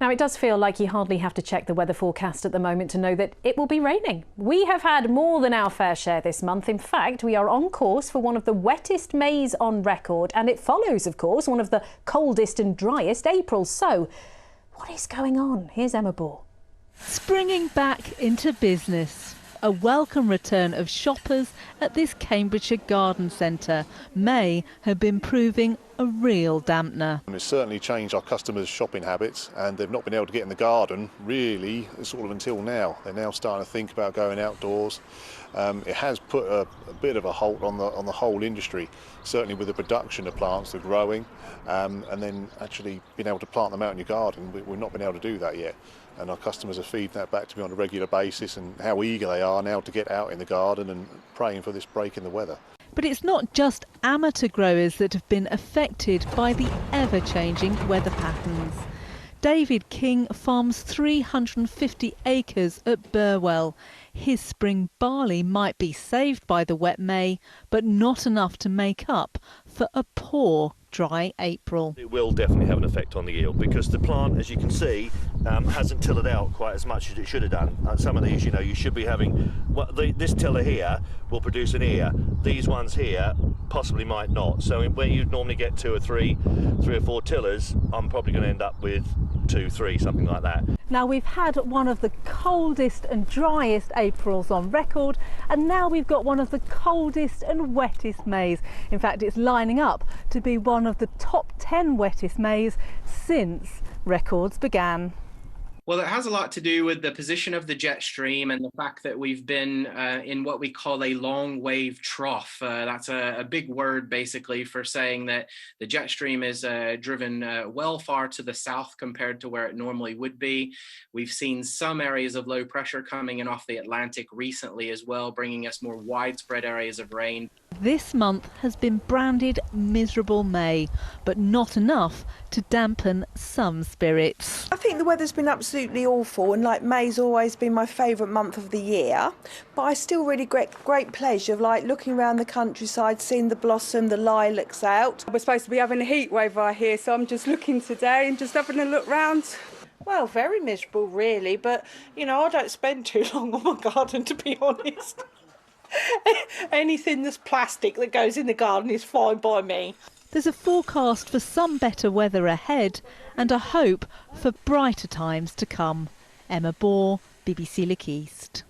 Now, it does feel like you hardly have to check the weather forecast at the moment to know that it will be raining. We have had more than our fair share this month. In fact, we are on course for one of the wettest Mays on record, and it follows, of course, one of the coldest and driest Aprils. So, what is going on? Here's Emma Baugh. Springing back into business. A welcome return of shoppers at this Cambridgeshire garden centre. May have been proving a real dampener. It's certainly changed our customers' shopping habits, and they've not been able to get in the garden really sort of until now. They're now starting to think about going outdoors. It has put a bit of a halt on the whole industry, certainly with the production of plants, the growing, and then actually being able to plant them out in your garden. We've not been able to do that yet, and our customers are feeding that back to me on a regular basis, and how eager they are now to get out in the garden and praying for this break in the weather. But it's not just amateur growers that have been affected by the ever-changing weather patterns. David King farms 350 acres at Baugh. His spring barley might be saved by the wet May, but not enough to make up for a poor dry April. It will definitely have an effect on the yield because the plant, as you can see, hasn't tilled out quite as much as it should have done. Some of these, you should be having, this tiller here will produce an ear. These ones here possibly might not. So where you'd normally get two or three or four tillers, I'm probably going to end up with 2, 3, something like that. Now, we've had one of the coldest and driest Aprils on record, and now we've got one of the coldest and wettest Mays. In fact, it's lining up to be one of the top 10 wettest Mays since records began. Well, it has a lot to do with the position of the jet stream and the fact that we've been in what we call a long wave trough. That's a big word, basically, for saying that the jet stream is driven well far to the south compared to where it normally would be. We've seen some areas of low pressure coming in off the Atlantic recently as well, bringing us more widespread areas of rain. This month has been branded miserable May, but not enough to dampen some spirits. I think the weather's been absolutely awful, and May's always been my favourite month of the year, but I still really get great pleasure of looking around the countryside, seeing the blossom, the lilacs out. We're supposed to be having a heat wave right here, so I'm just looking today and just having a look round. Well, very miserable really, but I don't spend too long on my garden, to be honest. Anything that's plastic that goes in the garden is fine by me. There's a forecast for some better weather ahead and a hope for brighter times to come. Emma Baugh, BBC Look East.